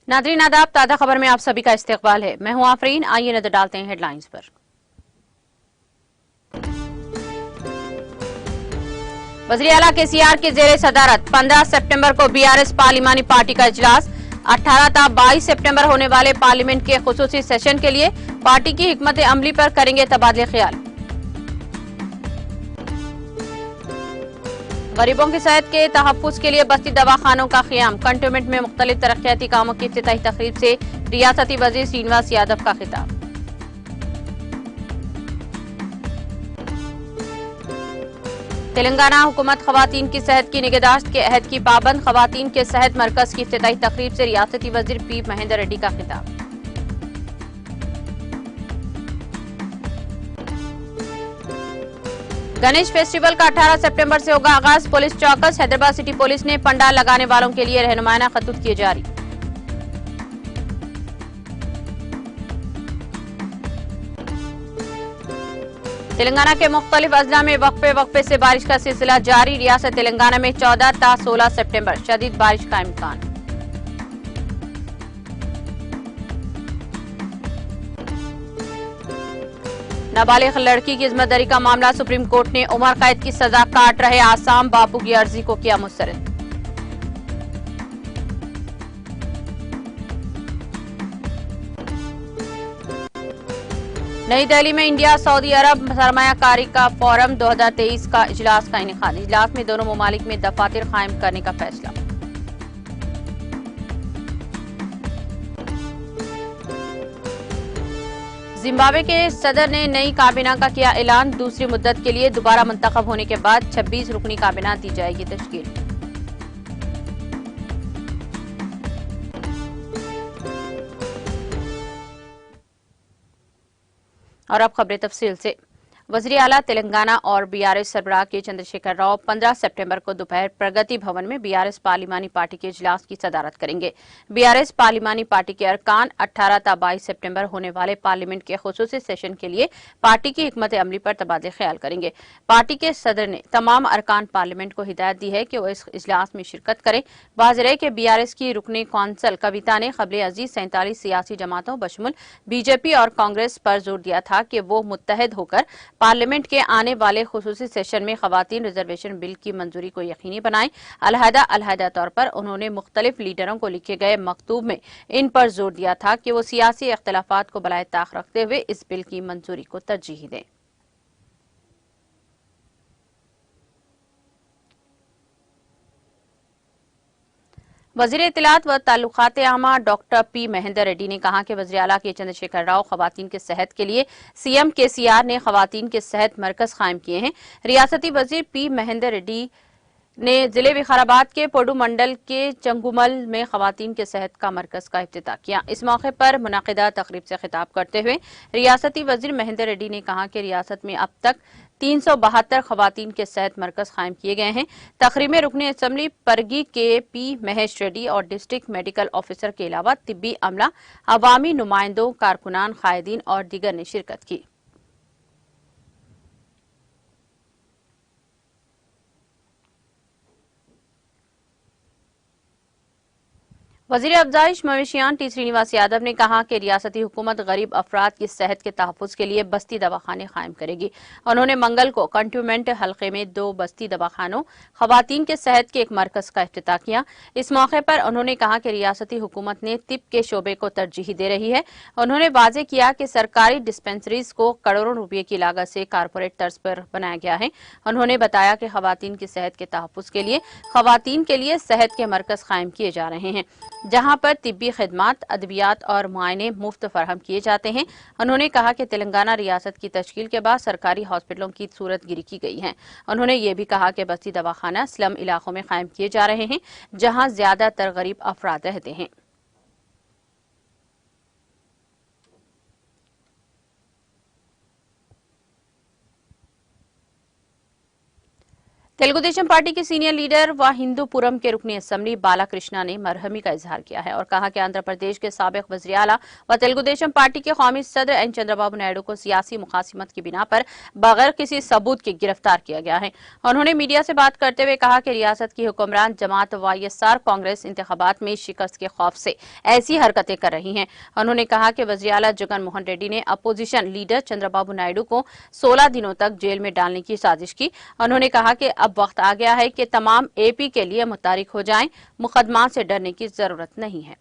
Nadreen आदाब, ताज़ा खबर में आप सभी का इस्तकबाल है। मैं हूं आफरीन। आइए नजर डालते हैं हेडलाइंस पर। वज़ीर आला केसीआर की जेर सदारत 15 सितंबर को बीआरएस पार्लिमानी पार्टी का इजलास। 18 था 22 सितंबर होने वाले पार्लियामेंट के खुसूसी सेशन के लिए पार्टी की हिकमत अमली पर करेंगे तबादले ख्याल। गरीबों की सेहत के तहफ्फुज के लिए बस्ती दवाखानों का क़याम। कंटोनमेंट में मुख्तलिफ तरक्याती कामों की इफ्तिताही तकरीब से रियासती वजीर श्रीनिवास यादव का खिताब। तेलंगाना हुकूमत खवातीन की सेहत की निगहदाश्त के अहद की पाबंद। खवातीन के सेहत मरकज की इफ्तिताही तकरीब से रियासती वजीर पी महेंद्र रेड्डी का खिताब। गणेश फेस्टिवल का 18 सितंबर से होगा आगाज। पुलिस चौकस। हैदराबाद सिटी पुलिस ने पंडाल लगाने वालों के लिए रहनुमाना खतूत किए जारी। तेलंगाना के मुख्तलिफ अजला में वक्फे वक्फे से बारिश का सिलसिला जारी। रियासत तेलंगाना में 14 ता 16 सितंबर शदीद बारिश का इम्कान। नाबालिग लड़की की इस्मतदरी का मामला। सुप्रीम कोर्ट ने उम्र कैद की सजा काट रहे आसाम बापू की अर्जी को किया मुस्तरद। नई दिल्ली में इंडिया सऊदी अरब सरमायाकारी का फोरम 2023 का इजलास का इनेकाद। इजलास में दोनों ममालिक में दफातर कायम करने का फैसला। जिम्बाब्वे के सदर ने नई काबीना का किया ऐलान। दूसरी मुद्दत के लिए दोबारा मुंतखब होने के बाद 26 रुकनी काबीना दी जाएगी तश्कील। और अब खबरें तफसील से। वज़ीर आला तेलंगाना और बीआरएस सरबराह के चंद्रशेखर राव 15 सितंबर को दोपहर प्रगति भवन में बीआरएस पार्लिमानी पार्टी के इजलास की सदारत करेंगे। बीआरएस पार्लिमानी पार्टी के अरकान 18 ता 22 सितंबर होने वाले पार्लियामेंट के खुसूसी सेशन के लिए पार्टी की हिकमत अमली पर तबादले ख्याल करेंगे। पार्टी के सदर ने तमाम अरकान पार्लियामेंट को हिदायत दी है कि वो इस इजलास में शिरकत करें। वाज़ेह है कि बीआरएस की रुकनी कौंसल कविता ने क़ब्ल अजीज 47 सियासी जमातों बशमुल बीजेपी और कांग्रेस पर जोर दिया था कि वो मुत्तहद होकर पार्लियामेंट के आने वाले खुसूसी सेशन में खवातीन रिजर्वेशन बिल की मंजूरी को यकीनी बनाएं। अलहदा तौर पर उन्होंने मुख्तलिफ लीडरों को लिखे गए मकतूब में इन पर जोर दिया था कि वो सियासी इख्तलाफात को बलाए ताक रखते हुए इस बिल की मंजूरी को तरजीह दें। वज़ीर इत्तलात व ताल्लुकात आमा डॉक्टर पी महेंद्र रेड्डी ने कहा कि वज़ीर आला के चंद्रशेखर राव खवातीन के सेहत के लिए सीएम केसीआर ने खवातीन के सेहत मरकज कायम किए हैं। रियासती वज़ीर पी महेंद्र रेड्डी ने जिले विकाराबाद के पोडू मंडल के चंगुमल में खवातीन के सेहत का मरकज का इफ्तिताह किया। इस मौके पर मुनाकिदा तकरीब से खिताब करते हुए रियासती वज़ीर महेंद्र रेड्डी ने कहा कि रियासत में अब तक 372 खवातीन के सेहत मरकज कायम किए गए हैं। तकरीब में रुकने असम्बली परगी के पी महेश रेड्डी और डिस्ट्रिक्ट मेडिकल ऑफिसर के अलावा तिब्बी अमला, अवामी नुमाइंदों, कारकुनान, कायदीन और दीगर ने शिरकत की। वज़ीर अफजाइश मवेशियान टी श्रीनिवास यादव ने कहा कि रियासती हुकूमत गरीब अफराद की सेहत के तहफ़्फ़ुज़ के लिए बस्ती दवाखाने कायम करेगी। उन्होंने मंगल को कंटोनमेंट हल्के में 2 बस्ती दवाखानों, खवातीन के सेहत के एक मरकज का इफ्तिताह किया। इस मौके पर उन्होंने कहा कि रियासती हुकूमत ने तिब के शोबे को तरजीह दे रही है। उन्होंने वाज़ेह किया कि सरकारी डिस्पेंसरीज को करोड़ों रुपये की लागत से कारपोरेट तर्ज पर बनाया गया है। उन्होंने बताया कि खवातीन की सेहत के तहफ़्फ़ुज़ के लिए खवातीन के लिए सेहत के मरकज कायम किए जा रहे हैं, जहां पर तिब्बी खिदमात, अद्वियात और मुआयने मुफ्त फराहम किए जाते हैं। उन्होंने कहा कि तेलंगाना रियासत की तश्कील के बाद सरकारी हॉस्पिटलों की सूरत गिरी की गई है। उन्होंने ये भी कहा कि बस्ती दवाखाना स्लम इलाकों में कायम किए जा रहे हैं, जहां ज्यादातर गरीब अफराद रहते हैं। तेलुगु देशम पार्टी के सीनियर लीडर व हिंदूपुरम के रुकनी असेंबली बालाकृष्णा ने मरहमी का इजहार किया है और कहा कि आंध्र प्रदेश के साबिक वज़ीर आला व तेलुगु देशम पार्टी के कौमी सदर एन चंद्रबाबू नायडू को सियासी मुखासिमत की बिना पर बगैर किसी सबूत के गिरफ्तार किया गया है। उन्होंने मीडिया से बात करते हुए कहा कि रियासत की हुक्मरान जमात वाईएसआर कांग्रेस इंतखाबात में शिकस्त के खौफ से ऐसी हरकतें कर रही हैं। उन्होंने कहा कि वज़ीर आला जगन मोहन रेड्डी ने अपोजिशन लीडर चंद्रबाबू नायडू को 16 दिनों तक जेल में डालने की साजिश की। उन्होंने कहा कि अब वक्त आ गया है कि तमाम एपी के लिए मुतारिक हो जाएं, मुकदमा से डरने की जरूरत नहीं है।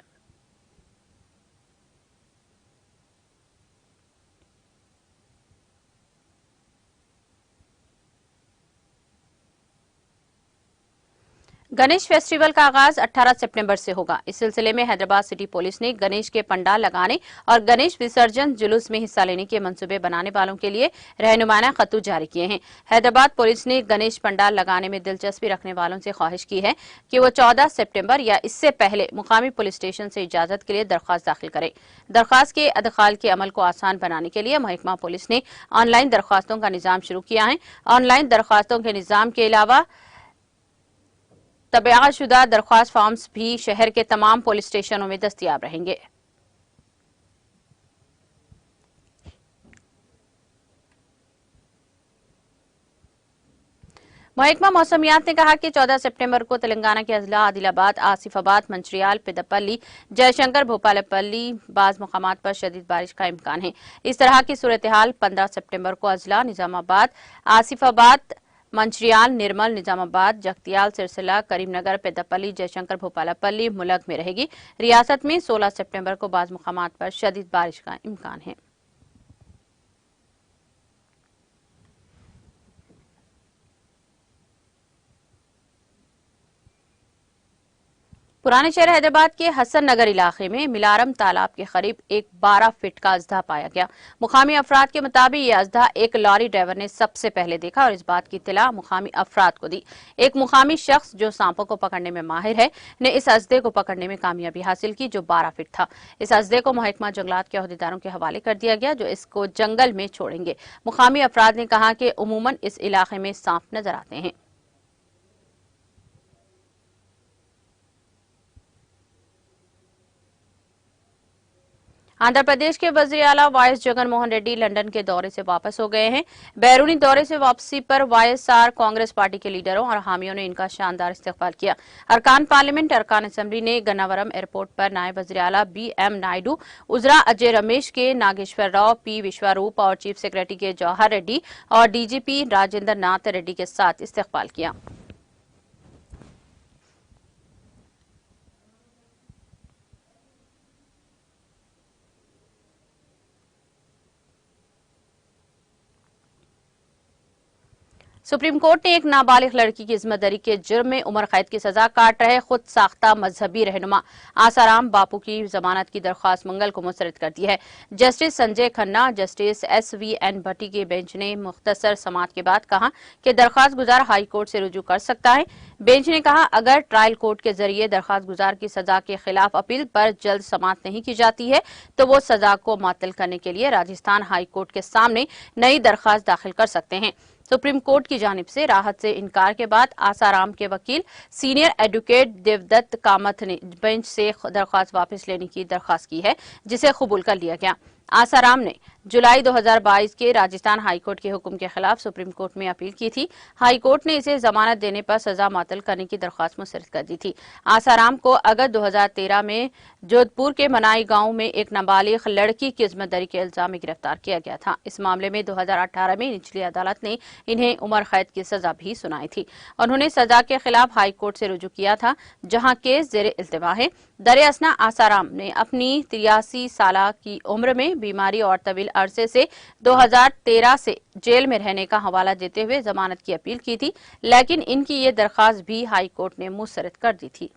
गणेश फेस्टिवल का आगाज 18 सितंबर से होगा। इस सिलसिले में हैदराबाद सिटी पुलिस ने गणेश के पंडाल लगाने और गणेश विसर्जन जुलूस में हिस्सा लेने के मंसूबे बनाने वालों के लिए रहनुमाना खतूत जारी किए हैं। हैदराबाद पुलिस ने गणेश पंडाल लगाने में दिलचस्पी रखने वालों से ख्वाहिश की है कि वो 14 सितंबर या इससे पहले मुकामी पुलिस स्टेशन से इजाजत के लिए दरख्वास्त दाखिल करें। दरख्वास्त के अदखाल के अमल को आसान बनाने के लिए महकमा पुलिस ने ऑनलाइन दरख्वास्तों का निजाम शुरू किया है। ऑनलाइन दरख्वास्तों के निजाम के अलावा तबायाशुदा दरख्वास्त फॉर्म्स भी शहर के तमाम पुलिस स्टेशनों में दस्तयाब रहेंगे। महकमा मौसमियात ने कहा कि 14 सितंबर को तेलंगाना के अजला आदिलाबाद, आसिफाबाद, मंचिर्याल, पेद्दापल्ली, जयशंकर, भोपालपल्ली बाज मकामात पर शदीद बारिश का इम्कान है। इस तरह की सूरत हाल 15 सितंबर को अजला, निजामाबाद, आसिफाबाद, मंचिर्याल, निर्मल, निजामाबाद, जगतियाल, सिरसिला, करीमनगर, पेद्दापल्ली, जयशंकर, भोपालपल्ली, मुलग में रहेगी। रियासत में 16 सितंबर को बाज मकामात पर शदीद बारिश का इम्कान है। पुराने शहर हैदराबाद के हसन नगर इलाके में मिलारम तालाब के करीब एक 12 फीट का अजदा पाया गया। मुकामी अफराद के मुताबिक ये अजदा एक लॉरी ड्राइवर ने सबसे पहले देखा और इस बात की इत्तला मुकामी अफराद को दी। एक मुकामी शख्स जो सांपों को पकड़ने में माहिर है ने इस अजदे को पकड़ने में कामयाबी हासिल की जो 12 फीट था। इस अजदे को महकमा जंगलात के अहदेदारों के हवाले कर दिया गया जो इसको जंगल में छोड़ेंगे। मुकामी अफराद ने कहा कि उमूमन इस इलाके में सांप नजर आते हैं। आंध्र प्रदेश के वज़ीर आला वाईएस जगन मोहन रेड्डी लंदन के दौरे से वापस हो गए हैं। बैरूनी दौरे से वापसी पर वाईएसआर कांग्रेस पार्टी के लीडरों और हामियों ने इनका शानदार इस्तकबाल किया। अरकान पार्लियामेंट, अरकान असेंबली ने गन्नावरम एयरपोर्ट पर नायब वज़ीर आला बीएम नायडू, उजरा अजय रमेश के नागेश्वर राव, पी विश्वरूप और चीफ सेक्रेटरी के जौहर रेड्डी और डीजीपी राजेंद्र नाथ रेड्डी के साथ इस्तकबाल किया। सुप्रीम कोर्ट ने एक नाबालिग लड़की की इस्मतदरी के जुर्म में उम्र कैद की सजा काट रहे खुद साख्ता मजहबी रहनुमा आसाराम बापू की जमानत की दरख्वास्त मंगल को मुस्तरद कर दी है। Justice Sanjay Khanna, justice SVN Bhatti की बेंच ने मुख्तसर समात के बाद कहा कि दरख्वास्त गुजार हाई कोर्ट से रुजू कर सकता है। बेंच ने कहा अगर ट्रायल कोर्ट के जरिए दरख्वास्त गुजार की सजा के खिलाफ अपील पर जल्द समात नहीं की जाती है तो वो सजा को मुअत्तल करने के लिए राजस्थान हाई कोर्ट के सामने नई दरख्वास्त दाखिल कर सकते हैं। सुप्रीम कोर्ट की जानिब से राहत से इनकार के बाद आसाराम के वकील सीनियर एडवोकेट देवदत्त कामत ने बेंच से दरख्वास्त वापस लेने की दरख्वास्त की है जिसे कबूल कर लिया गया। आसाराम ने जुलाई 2022 के राजस्थान हाईकोर्ट के हुक्म के खिलाफ सुप्रीम कोर्ट में अपील की थी। हाईकोर्ट ने इसे जमानत देने पर सजा मुअत्तल करने की दरख्वास्त मुस्तरद कर दी थी। आसाराम को अगस्त 2013 में जोधपुर के मनाई गांव में एक नाबालिग लड़की की इस्मतदरी के इल्जाम में गिरफ्तार किया गया था। इस मामले में 2018 में निचली अदालत ने इन्हें उम्र कैद की सजा भी सुनाई थी। उन्होंने सजा के खिलाफ हाईकोर्ट से रुजू किया था जहां केस जेर इल्तिवा है। दरअसल आसाराम ने अपनी 83 साल की उम्र में बीमारी और तवील अरसे से 2013 से जेल में रहने का हवाला देते हुए जमानत की अपील की थी, लेकिन इनकी ये दरख्वास्त भी हाई कोर्ट ने मुस्तरद कर दी थी।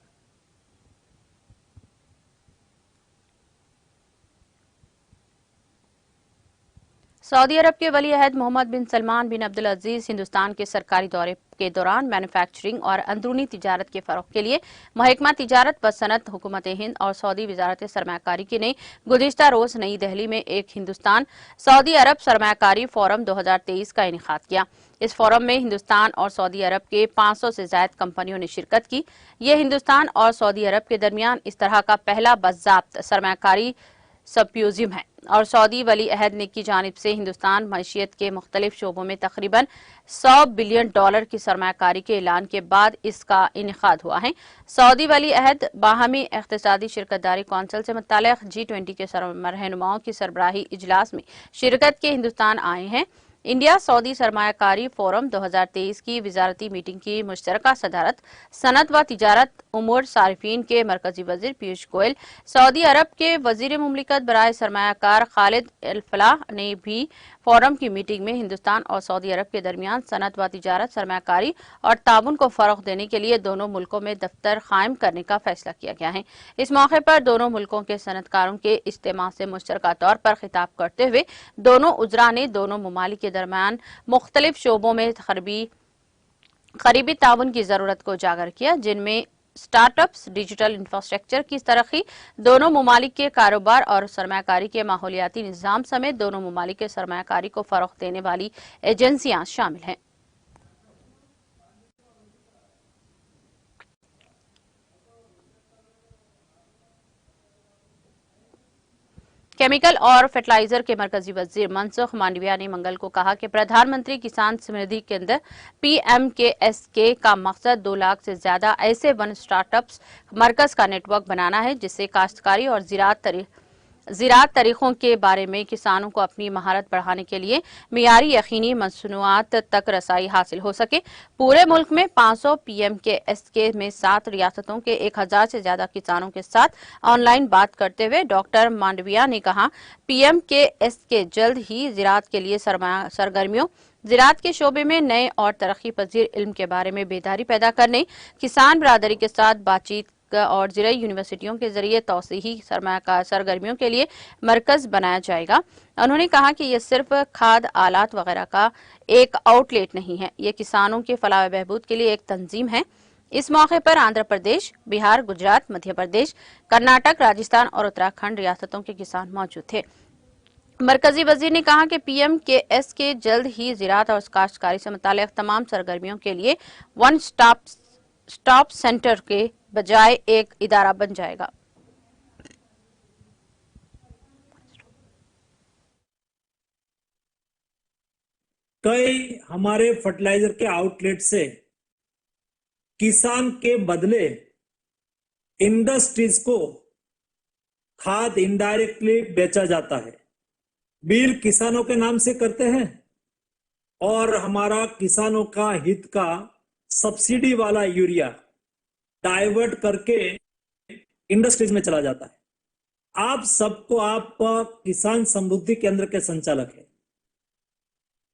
सऊदी अरब के वली अहद मोहम्मद बिन सलमान बिन अब्दुल अजीज हिंदुस्तान के सरकारी दौरे के दौरान मैन्युफैक्चरिंग और अंदरूनी तिजारत के फरोग के लिए महकमा तिजारत व सनत हुकूमत हिंद और सऊदी वजारत सरमाकारी ने गुज़िश्ता रोज नई दिल्ली में एक हिंदुस्तान सऊदी अरब सरमाकारी फोरम 2023 का इनेकाद किया। इस फोरम में हिंदुस्तान और सऊदी अरब के 500 से ज्यादा कंपनियों ने शिरकत की। ये हिंदुस्तान और सऊदी अरब के दरमियान इस तरह का पहला बाज़ाब्त सरमाकारी सिम्पोजियम है और सऊदी वली अहद ने की जानिब से हिंदुस्तान मईशत के मुख्तलिफ शोबों में तकरीबन $100 बिलियन की सरमाकारी के ऐलान के बाद इसका इनेकाद हुआ है। सऊदी वली अहद बाहमी इख्तिसादी शिरकतदारी कौंसिल से मुताल्लिक़ G20 के रहनुमाओं की सरबराही इजलास में शिरकत के हिंदुस्तान आए हैं। इंडिया सऊदी सरमायाकारी फोरम 2023 की वजारती मीटिंग की मुश्तरका सदारत सनत व तिजारत उमूर सारिफीन के मरकजी वजीर पीयूष गोयल, सऊदी अरब के वजीर मुमलिकत बराए सरमायाकार खालिद अल फलाह ने भी फोरम की मीटिंग में हिंदुस्तान और सऊदी अरब के दरमियान सनत व तिजारत सरमायाकारी और ताउन को फरोग देने के लिए दोनों मुल्कों में दफ्तर कायम करने का फैसला किया गया है। इस मौके पर दोनों मुल्कों के सनतकारों के इज्तिमा से मुश्तरका तौर पर खिताब करते हुए दोनों उजरा ने दोनों ममालिक के दरमियान मुख्तलिफ शोबों में करीबी ताउन की जरूरत को उजागर किया, जिनमें स्टार्टअप्स, डिजिटल इंफ्रास्ट्रक्चर की तरक्की, दोनों ममालिक के कारोबार और सरमायाकारी के माहौलियाती निज़ाम समेत दोनों ममालिक के सरमायाकारी को फरोग देने वाली एजेंसियां शामिल हैं। केमिकल और फर्टिलाइजर के मरकजी वजीर मनसुख मांडविया ने मंगल को कहा कि प्रधानमंत्री किसान समृद्धि केंद्र PMKSK का मकसद 2 लाख से ज्यादा ऐसे वन स्टार्टअप्स मरकज का नेटवर्क बनाना है, जिससे काश्तकारी और ज़राअत तरीकों के बारे में किसानों को अपनी महारत बढ़ाने के लिए मियारी यकीनी मसनूआत तक रसाई हासिल हो सके। पूरे मुल्क में 500 PMKSK में 7 रियासतों के 1000 से ज्यादा किसानों के साथ ऑनलाइन बात करते हुए डॉक्टर मांडविया ने कहा, PMKSK जल्द ही ज़राअत के लिए सरगर्मियों, ज़राअत के शोबे में नए और तरक्की पजीर इल्म के बारे में बेदारी पैदा करने, किसान बरादरी के साथ बातचीत और ज़राई यूनिवर्सिटियों के जरिए तौसीही सरगर्मियों के लिए मरकज बनाया जाएगा। उन्होंने कहा कि यह सिर्फ खाद आलात वगैरह का एक आउटलेट नहीं है, ये किसानों के फलाह बहबूद के लिए एक तंजीम है। इस मौके पर आंध्र प्रदेश, बिहार, गुजरात, मध्य प्रदेश, कर्नाटक, राजस्थान और उत्तराखंड रियासतों के किसान मौजूद थे। मरकजी वजीर ने कहा कि PMKSK जल्द ही ज़राअत और काश्तकारी से मुताल्लिक़ तमाम सरगर्मियों के लिए वन स्टॉप सेंटर के बजाय एक इदारा बन जाएगा। कई हमारे फर्टिलाइजर के आउटलेट से किसान के बदले इंडस्ट्रीज को खाद इनडायरेक्टली बेचा जाता है। बिल किसानों के नाम से करते हैं और हमारा किसानों का हित का सब्सिडी वाला यूरिया डाइवर्ट करके इंडस्ट्रीज में चला जाता है। आप सबको, आप किसान समृद्धि केंद्र के संचालक हैं,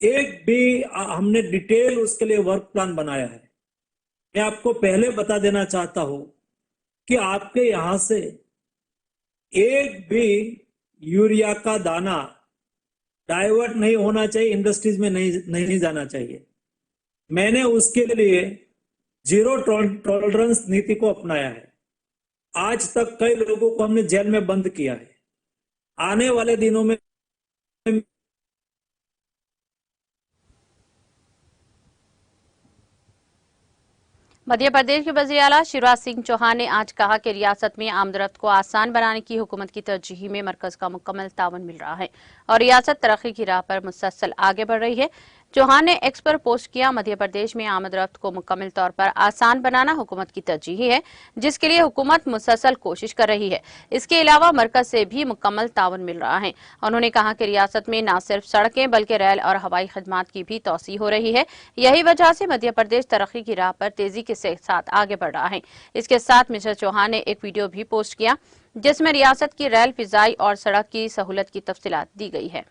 एक भी हमने डिटेल उसके लिए वर्क प्लान बनाया है। मैं आपको पहले बता देना चाहता हूं कि आपके यहां से एक भी यूरिया का दाना डाइवर्ट नहीं होना चाहिए, इंडस्ट्रीज में नहीं जाना चाहिए। मैंने उसके लिए जीरो टॉलरेंस नीति को अपनाया है। आज तक कई लोगों को हमने जेल में बंद किया है। आने वाले दिनों में मध्य प्रदेश के वज़ीर आला शिवराज सिंह चौहान ने आज कहा कि रियासत में आमदरफ्त को आसान बनाने की हुकूमत की तरजीह में मरकज का मुकम्मल ताउन मिल रहा है और रियासत तरक्की की राह पर मुसलसल आगे बढ़ रही है। चौहान ने एक्स पर पोस्ट किया, मध्य प्रदेश में आमदरफ्त को मुकम्मल तौर पर आसान बनाना हुकूमत की तरजीह है, जिसके लिए हुकूमत मुसलसल कोशिश कर रही है। इसके अलावा मरकज से भी मुकम्मल ताउन मिल रहा है। उन्होंने कहा कि रियासत में न सिर्फ सड़कें बल्कि रेल और हवाई खदमात की भी तौसीह हो रही है। यही वजह से मध्य प्रदेश तरक्की की राह पर तेजी के साथ आगे बढ़ रहा है। इसके साथ मिस्टर चौहान ने एक वीडियो भी पोस्ट किया, जिसमें रियासत की रेल, फिजाई और सड़क की सहूलत की तफसीलात दी गई है।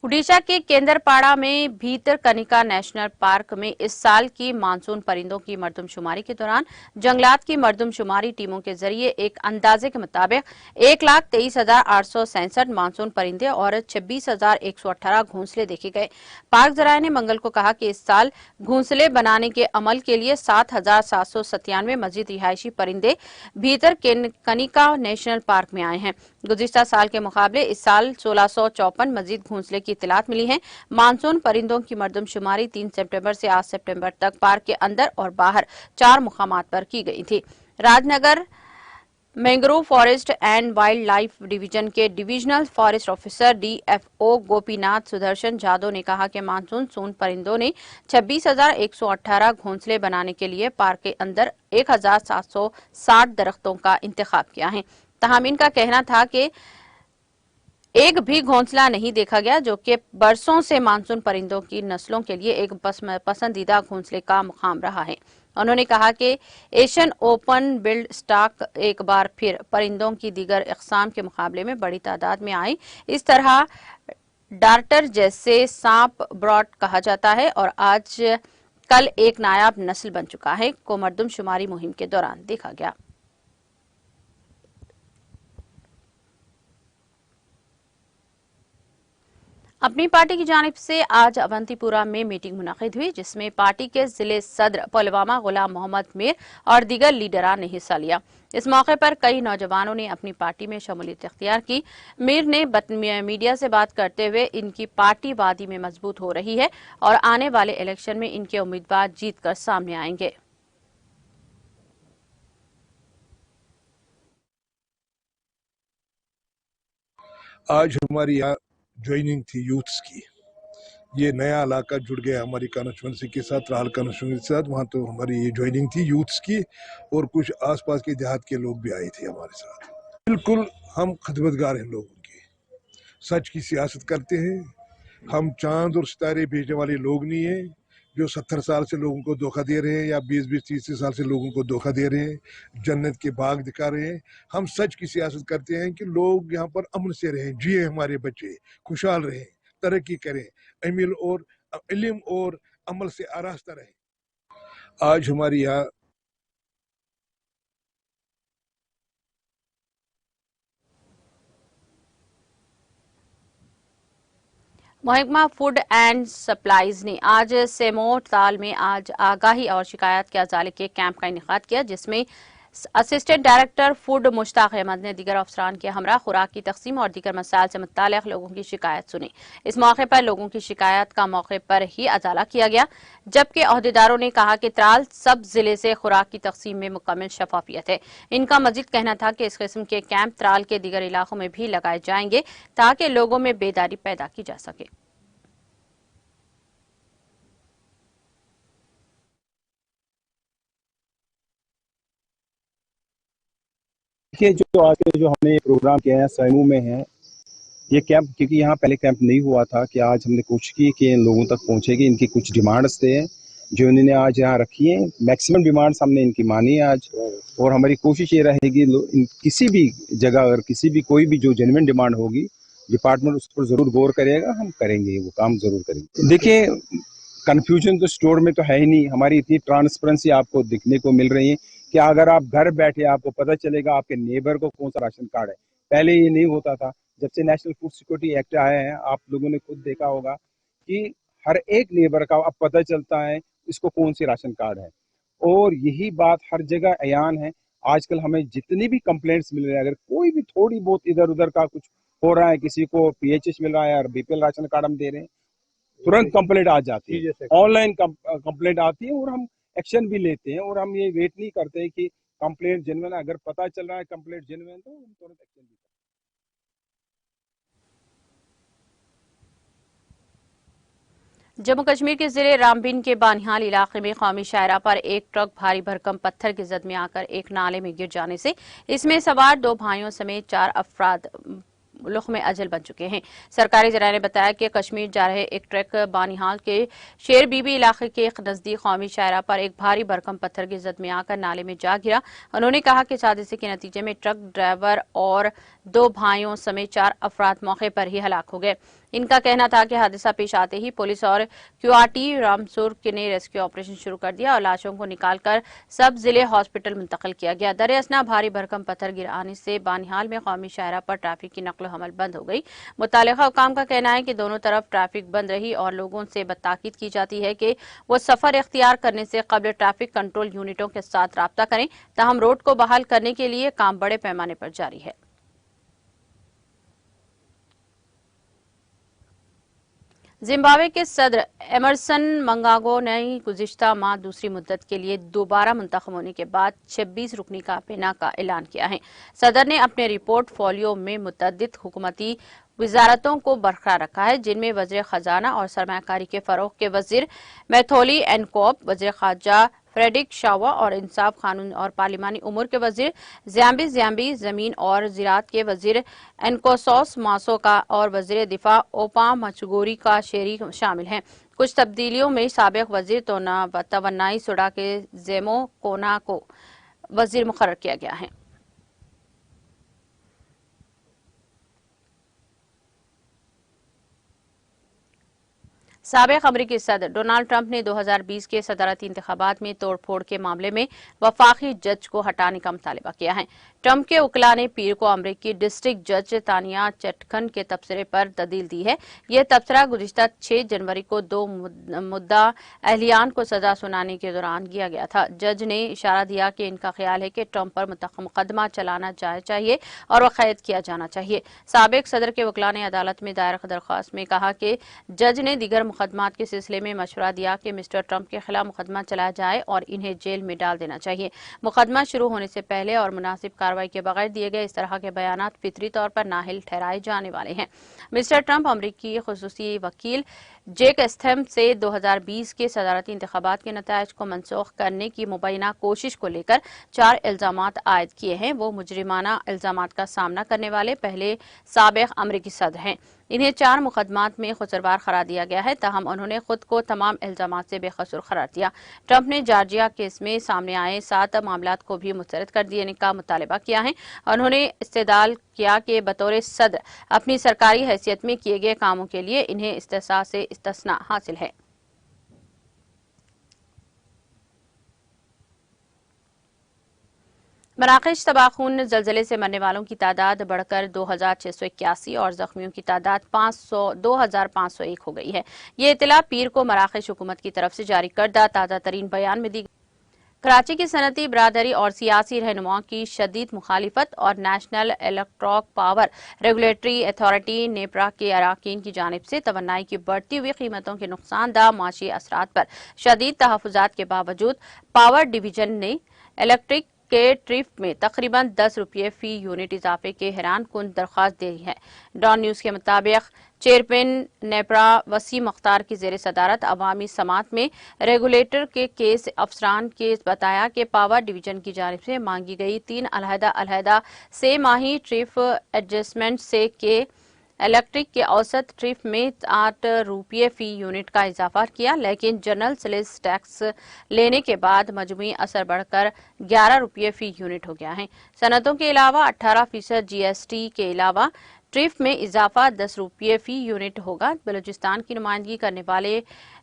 उड़ीसा के केंद्रपाड़ा में भीतरकनिका नेशनल पार्क में इस साल की मानसून परिंदों की मरदमशुमारी के दौरान जंगलात की मरदमशुमारी टीमों के जरिए एक अंदाजे के मुताबिक 1,23,867 मानसून परिंदे और 26,118 घोंसले देखे गए। पार्क जराये ने मंगल को कहा कि इस साल घोंसले बनाने के अमल के लिए 7,797 मजीद रिहायशी परिंदे भीतरकनिका नेशनल पार्क में आए हैं। गुज़िश्ता साल के मुकाबले इस साल 1,654 मजीद घोंसले की इत्तलात मिली है। मानसून परिंदों की मरदमशुमारी 3 सितंबर से 8 सितंबर तक पार्क के अंदर और बाहर 4 मुकामात पर की गई थी। Rajnagar mangrove forest and wildlife division के divisional forest officer DFO Gopinath Sudarshan Jadhav ने कहा कि मानसून परिंदों ने 26,118 घोंसले बनाने के लिए पार्क के अंदर 1,760 दरख्तों का इंतखाब किया है। ताहम इनका कहना था कि एक भी घोंसला नहीं देखा गया, जो कि बरसों से मानसून परिंदों की नस्लों के लिए एक पसंदीदा घोंसले का मुकाम रहा है। उन्होंने कहा कि एशियन ओपन बिल्ड स्टॉक एक बार फिर परिंदों की दीगर इकसाम के मुकाबले में बड़ी तादाद में आई। इस तरह डार्टर जैसे सांप ब्रॉड कहा जाता है और आज कल एक नायाब नस्ल बन चुका है को मरदमशुमारी मुहिम के दौरान देखा गया। अपनी पार्टी की जानिब से आज अवंतीपुरा में मीटिंग मुनक़िद हुई, जिसमें पार्टी के जिले सदर पुलवामा गुलाम मोहम्मद मीर और दीगर लीडरान ने हिस्सा लिया। इस मौके पर कई नौजवानों ने अपनी पार्टी में शमूलियत इख्तियार की। मीर ने मीडिया से बात करते हुए इनकी पार्टी वादी में मजबूत हो रही है और आने वाले इलेक्शन में इनके उम्मीदवार जीत कर सामने आएंगे। आज हमारी यहाँ ज्वाइनिंग थी यूथ्स की। ये नया इलाका जुड़ गया हमारी कॉन्स्टिट्यूंसी के साथ, राहल कॉन्स्टिट्यूंसी के साथ। वहाँ तो हमारी ये ज्वाइनिंग थी यूथ्स की और कुछ आसपास के देहात के लोग भी आए थे हमारे साथ। बिल्कुल हम खिदमतगार हैं लोगों के, सच की सियासत करते हैं। हम चांद और सितारे भेजने वाले लोग नहीं हैं जो 70 साल से लोगों को धोखा दे रहे हैं या 20-30 साल से लोगों को धोखा दे रहे हैं, जन्नत के बाग दिखा रहे हैं। हम सच की सियासत करते हैं कि लोग यहाँ पर अमन से रहें, जिए, हमारे बच्चे खुशहाल रहें, तरक्की करें, इल्म और अमल से आरास्ता रहें। आज हमारी यहाँ महकमा फूड एंड सप्लाईज ने आज सेमोट ताल में आज आगाही और शिकायत के अजाले के कैंप का इनेकाद किया, जिसमें assistant director food Mushtaq Ahmad ने दीगर अफसरान के हमरा खुराक की तकसीम और दीगर मसाइल से मुताल्लिक़ लोगों की शिकायत सुनी। इस मौके पर लोगों की शिकायत का मौके पर ही अजाला किया गया, जबकि अहदेदारों ने कहा कि त्राल सब जिले से खुराक की तकसीम में मुकम्मल शफाफियत है। इनका मजीद कहना था कि इस किस्म के कैंप त्राल के दीगर इलाकों में भी लगाए जाएंगे ताकि लोगों में बेदारी पैदा की जा सके। देखिए, जो आज के जो हमने प्रोग्राम किया है सैमू में है ये कैंप, क्योंकि यहाँ पहले कैंप नहीं हुआ था, कि आज हमने कोशिश की कि इन लोगों तक पहुँचेगी। इनकी कुछ डिमांड्स थे जो इन्होंने आज यहाँ रखी हैं। मैक्सिमम डिमांड्स हमने इनकी मानी आज, और हमारी कोशिश ये रहेगी किसी भी जगह अगर किसी भी कोई भी जो जेन्युइन डिमांड होगी, डिपार्टमेंट उस पर जरूर गौर करेगा, हम करेंगे, वो काम जरूर करेंगे। देखिए, कन्फ्यूजन तो स्टोर में तो है ही नहीं। हमारी इतनी ट्रांसपेरेंसी आपको दिखने को मिल रही है कि अगर आप घर बैठे आपको पता चलेगा आपके नेबर को कौन सा राशन कार्ड है। पहले ये नहीं होता था। जब से नेशनल फूड सिक्योरिटी एक्ट आया है, आप लोगों ने खुद देखा होगा कि हर एक नेबर का अब पता चलता है इसको कौन सी राशन कार्ड है, और यही बात हर जगह अयान है। आजकल हमें जितनी भी कंप्लेंट्स मिल रही है, अगर कोई भी थोड़ी बहुत इधर उधर का कुछ हो रहा है, किसी को पीएचएस मिल रहा है और बीपीएल राशन कार्ड हम दे रहे हैं, तुरंत कंप्लेंट आ जाती है, ऑनलाइन कंप्लेंट आती है और हम एक्शन भी लेते हैं। और हम ये वेट नहीं करते हैं कि कंप्लेंट जेन्युइन है, अगर पता चल रहा है कंप्लेंट जेन्युइन तो हम तुरंत एक्शन भी करते हैं। जम्मू कश्मीर के जिले रामबीन के बानिहाल इलाके में कौमी शाहरा पर एक ट्रक भारी भरकम पत्थर की जद में आकर एक नाले में गिर जाने से इसमें सवार 2 भाइयों समेत 4 अफराद मुल्क में अजल बन चुके हैं। सरकारी जराये ने बताया कि कश्मीर जा रहे एक ट्रक बानिहाल के शेर बीबी इलाके के नजदीक कौमी शाहरा पर एक भारी भरकम पत्थर की जद में आकर नाले में जा गिरा। उन्होंने कहा कि हादसे के नतीजे में ट्रक ड्राइवर और 2 भाइयों समेत 4 अफराद मौके पर ही हलाक हो गए। इनका कहना था कि हादसा पेश आते ही पुलिस और क्यूआरटी रामसुर ने रेस्क्यू ऑपरेशन शुरू कर दिया और लाशों को निकालकर सब जिले हॉस्पिटल मुंतकिल किया गया। दर असना भारी भरकम पत्थर गिराने से बानिहाल में कौमी शाहरा पर ट्रैफिक की नकलो हमल बंद हो गई। मुतालिका हुकाम का कहना है कि दोनों तरफ ट्रैफिक बंद रही और लोगों से ताकीद की जाती है कि वो सफर इख्तियार करने से कबल ट्रैफिक कंट्रोल यूनिटों के साथ राब्ता करें। ताहम रोड को बहाल करने के लिए काम बड़े पैमाने पर जारी है। जिम्बाब्वे के सदर एमरसन मंगागो ने गुज़िश्ता माह दूसरी मुद्दत के लिए दोबारा मुंतखब होने के बाद 26 रुकनी काबीना का ऐलान किया है। सदर ने अपने रिपोर्ट फोलियो में मुतअद्दिद हुकूमती वजारतों को बरकरार रखा है, जिनमें वज़ीर खजाना और सरमायाकारी के फरोग के वज़ीर मैथोली एनकोप, वज़ीर खारजा फ्रेडरिक शावा और इंसाफ, कानून और पार्लिमानी उमूर के वज़ीर ज़्याम्बी, ज़मीन और ज़राअत के वज़ीर एनकोसोस मासोका और वज़ीर दिफा ओपा मचगोरी का शेरी शामिल हैं। कुछ तब्दीलियों में साबिक वज़ीर तवन्नाई सुडा के जेमो कोना को वज़ीर मुकर्रर किया गया है। साबिक अमरीकी सदर डोनाल्ड ट्रंप ने 2020 के सदारती इंतखाबात में तोड़फोड़ के मामले में वफाकी जज को हटाने का मुतालबा किया है। ट्रंप के वकीला ने पीर को अमरीकी डिस्ट्रिक्ट जज तानिया चटखन के तबसरे पर तदील दी है। यह तबसरा गुज़िश्ता 6 जनवरी को 2 मुद्दा अहलियान को सजा सुनाने के दौरान किया गया था। जज ने इशारा दिया कि इनका ख्याल है कि ट्रंप पर मुकदमा चलाना चाहिए और वह कैद किया जाना चाहिए। साबिक सदर के वकीला ने अदालत में दायर दरख्वास्त में कहा कि जज ने दीगर मुकदमात के सिलसिले में मशवरा दिया कि मिस्टर ट्रंप के खिलाफ मुकदमा चलाया जाए और इन्हें जेल में डाल देना चाहिए। मुकदमा शुरू होने से पहले और मुनासिब कार्रवाई के बगैर दिए गए इस तरह के बयानात फितरी तौर पर नाहिल ठहराए जाने वाले हैं। मिस्टर ट्रंप अमरीकी खुसूसी वकील जेक एस्थम से 2020 के सदारती इंतखाबात के नतायज को मनसूख करने की मुबैना कोशिश को लेकर 4 इल्जामात आयद किए हैं। वो मुजरिमाना इल्जामात का सामना करने वाले पहले साबिक अमरीकी सदर हैं। इन्हें 4 मुकदमात में खुसरवार करार दिया गया है, ताहम उन्होंने खुद को तमाम इल्जामात से बेकसूर करार दिया। ट्रंप ने जॉर्जिया केस में सामने आए 7 मामलात को भी मुस्तरद कर देने का मुतालबा किया है। उन्होंने इस्तेदलाल किया कि बतौर सदर अपनी सरकारी हैसियत में किए गए कामों के लिए इन्हें इस्तेसा से इस्तिस्ना हासिल है। मराकश तबाहकुन जल्जले से मरने वालों की तादाद बढ़कर 2681 और जख्मियों की तादाद 2501 हो गई है। ये इतला पीर को मराकश हुकूमत की तरफ से जारी करदा ताज़ा तरीन बयान में दी। कराची की सनती बरादरी और सियासी रहनुमाओं की शदीद मुखालिफत और national electric power regulatory authority NEPRA के अराकीन की जानिब से तवन्नाई की बढ़ती हुई कीमतों के नुकसानदा माशी असरात पर शदीद तहफ़्फ़ुज़ात के बावजूद पावर डिवीजन ने इलेक्ट्रिक के ट्रिफ में तकरीबन 10 रुपये फी यूनिट इजाफे के हैरान कुन दरख्वास्त दी है। डॉन न्यूज के मुताबिक चेयरमैन नेपरा वसीम अख्तार की जेर सदारत अवामी समात में रेगुलेटर के केस अफसरान के बताया कि पावर डिवीजन की जानिब से मांगी गई 3 अलहदा से माही ट्रिफ एडजस्टमेंट से के इलेक्ट्रिक के औसत ट्रिफ में 8 रुपये फी यूनिट का इजाफा किया, लेकिन जनरल सेल्स टैक्स लेने के बाद मजमूई असर बढ़कर 11 रुपये फी यूनिट हो गया है। सनतों के अलावा 18% GST के अलावा ट्रिफ में इजाफा 10 रुपये फी यूनिट होगा। बलूचिस्तान की नुमाइंदगी करने वाले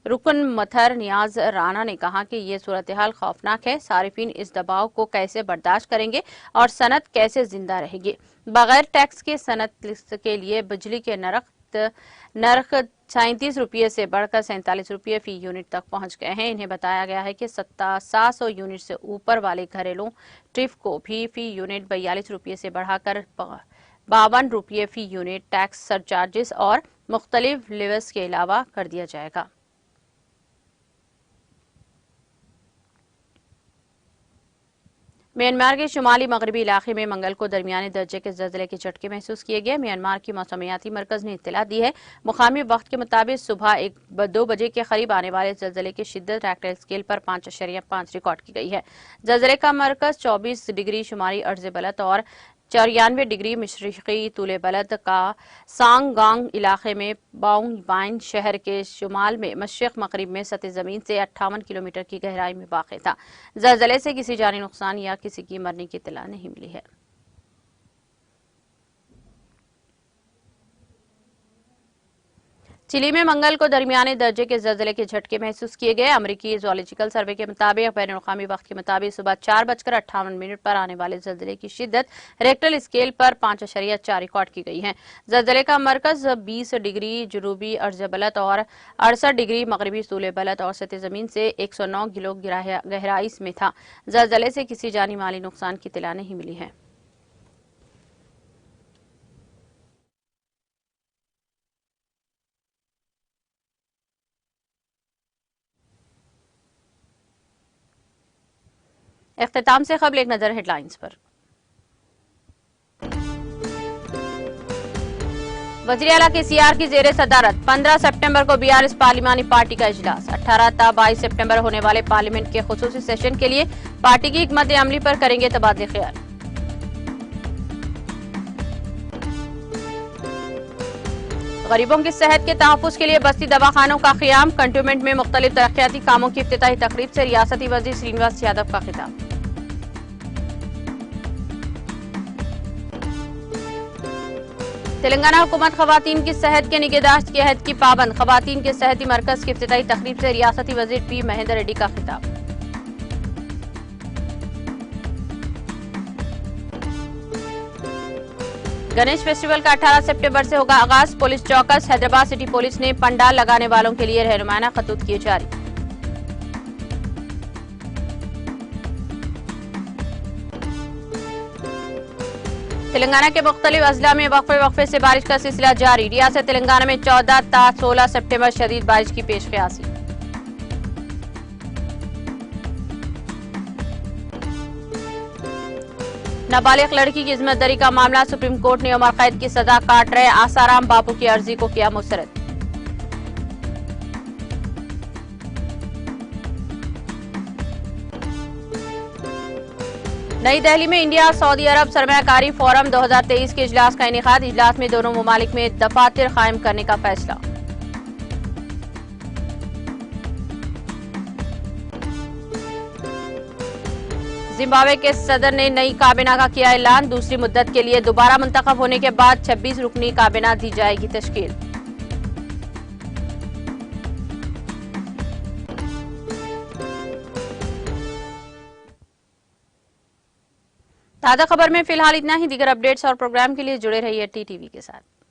रुकन मथर नियाज राना ने कहा कि ये सूरत हाल खौफनाक है। सारिफिन इस दबाव को कैसे बर्दाश्त करेंगे और सनत कैसे जिंदा रहेगी। बगैर टैक्स के सनत के लिए बिजली के नर्ख 37 रुपये से बढ़कर 47 रुपये फी यूनिट तक पहुंच गए हैं। इन्हें बताया गया है कि 700 यूनिट से ऊपर वाले घरेलू ट्रिफ को भी फी यूनिट 42 रुपये से बढ़ाकर 52 रुपये फी यूनिट टैक्स सरचार्जेस और मुख्तलिफ लेवल्स के अलावा कर दिया जाएगा। म्यांमार के शुमाली मगरबी इलाके में मंगल को दरमियाने दर्जे के ज़लज़ले के झटके महसूस किए गए। म्यांमार की मौसमियाती मरकज ने इत्तला दी है। मुकामी वक्त के मुताबिक सुबह 2 बजे के करीब आने वाले ज़लज़ले की शिद्दत रेक्टर स्केल पर 5.5 रिकॉर्ड की गई है। ज़लज़ले का मरकज 24 डिग्री शुमारी अर्ज़ बलद और 94 डिग्री मशरिकी तूले बलद का सांगगांग इलाके में बाउंग बाइन शहर के शुमाल में मशरिक मगरिब में सतह जमीन से 58 किलोमीटर की गहराई में वाक़ था। ज़लज़ले से किसी जानी नुकसान या किसी की मरने की इत्तला नहीं मिली है। चिली में मंगल को दरमियाने दर्जे के जल्जले के झटके महसूस किए गए। अमेरिकी जूलॉजिकल सर्वे के मुताबिक बैनुल-अक़वामी वक्त के मुताबिक सुबह 4:58 पर आने वाले जल्जले की शिद्दत रेक्टर स्केल पर 5.4 रिकॉर्ड की गई है। जल्जले का मरकज 20 डिग्री जुनूबी अर्ज बलत और 68 डिग्री मगरबी तूल बलत और सतह जमीन से 109 किलो गहराई में था। जल्जले से किसी जानी माली नुकसान की इत्तला नहीं मिली है। इख्तिताम से क़ब्ल एक नजर हेडलाइंस पर। वज़ीर आला KCR की जेर सदारत 15 सितंबर को BRS पार्लिमानी पार्टी का इजलास। 18 ता 22 सितंबर होने वाले पार्लियामेंट के खुसूसी सेशन के लिए पार्टी की हिकमत अमली पर करेंगे तबादले ख्याल। गरीबों की सेहत के तहफ़्फ़ुज़ के लिए बस्ती दवाखानों का क़याम। कंटोनमेंट में मुख्तलिफ तरक्याती कामों की इफ्तिताही तकरीब से रियासती वज़ीर श्रीनिवास यादव का खिताब। तेलंगाना हुकूमत ख़वातीन की सेहत के निगहदाश्त के अहद की पाबंद। ख़वातीन के सेहती मरकज की इफ्तिताही तकरीब से रियासती वज़ीर P महेंद्र रेड्डी का खिताब। गणेश फेस्टिवल का 18 सितंबर से होगा आगाज। पुलिस चौकस। हैदराबाद सिटी पुलिस ने पंडाल लगाने वालों के लिए रहनुमाना खतूत किए जारी। तेलंगाना के मुख्तलिफ अजला में वक्फे से बारिश का सिलसिला जारी। रियासत तेलंगाना में 14 ता 16 सितंबर शदीद बारिश की पेशकयासी। नाबालिग लड़की की इस्मतदरी का मामला। सुप्रीम कोर्ट ने उम्र कैद की सजा काट रहे आसाराम बापू की अर्जी को किया मुस्तरद। नई दिल्ली में इंडिया सऊदी अरब सरमायाकारी फोरम 2023 के इजलास का इनेकाद। इजलास में दोनों ममालिक में दफातर कायम करने का फैसला। जिम्बाब्वे के सदर ने नई काबीना का किया ऐलान। दूसरी मुद्दत के लिए दोबारा मुंतखब होने के बाद 26 रुकनी काबीना दी जाएगी तश्कील। ताज़ा खबर में फिलहाल इतना ही। दीगर अपडेट्स और प्रोग्राम के लिए जुड़े रहिए TTV के साथ।